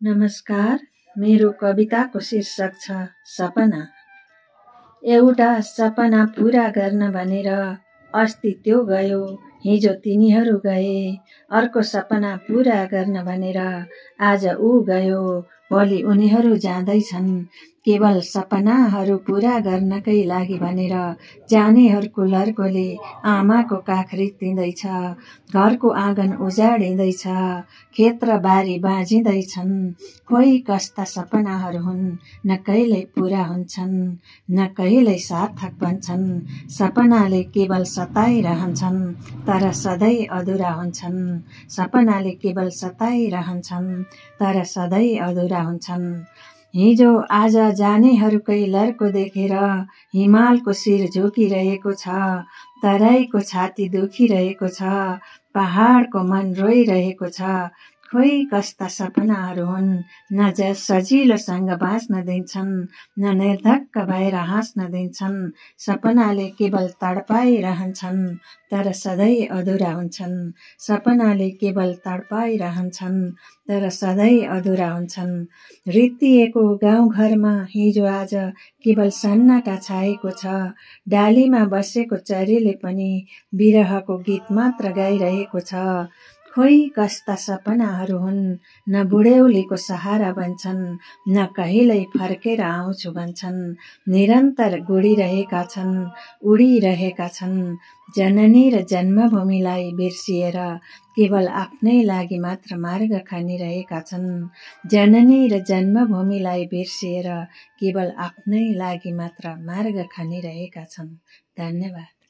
नमस्कार, मेरो कविताको शीर्षक छ सपना। एउटा सपना पूरा गर्न भनेर अस्ति त्यो गयो, हिजो तिनीहरू गए। अर्को सपना पूरा गर्न भनेर आज ऊ गयो, भोलि उनीहरू जाँदैछन्। केवल सपनाहरू पूरा गर्नकै लागि भनेर जानेहरूको लर्कोले आमाको काख रित्तिँदैछ। घरको आँगन उजाडिँदैछ, खेत र बारी बाँझिँदैछन्। खोइ कस्ता सपनाहरू हुन्, न कहिल्यै पूरा हुन्छन्, न कहिल्यै सार्थक बन्छन्। सपनाले केवल सताइरहन्छन्, तर सधैँ अधुरा हुन्छन्। सपनाले केवल सताइरहन्छन्, तर सधैँ अधुरा हुन्छन्। हिजो आज जानेहरूकै लर्को देखेर हिमालको शिर झुकिरहेको छ, तराईको छाती दुखिरहेको छ, पहाडको मन रोइरहेको छ। खोइ कस्ता सपनाहरू हुन्, न सजिलोसँग बाँच्न दिन्छन्, न निर्धक्क भएर हाँस्न दिन्छन्। सपनाले केवल तडपाइरहन्छन्, तर सधैँ अधुरा हुन्छन्। सपनाले केवल तडपाइरहन्छन्, तर सधैँ अधुरा हुन्छन्। रित्तिएको गाउँघरमा हिजो आज केवल सन्नाटा छाएको छ। डालीमा बसेको चरीले पनि विरहको गीत मात्र गाइरहेको छ। खोइ कस्ता सपनाहरू हुन्, न बुढ्यौलीको सहारा बन्छन्, न कहिल्यै फर्केर आउँछु भन्छन्। निरन्तर गुडिरहेका छन्, उडिरहेका छन्। जननी र जन्मभूमिलाई बिर्सिएर केवल आफ्नै लागि मात्र मार्ग खनिरहेका छन्। जननी र जन्मभूमिलाई बिर्सिएर केवल आफ्नै लागि मात्र मार्ग खनिरहेका छन्। धन्यवाद।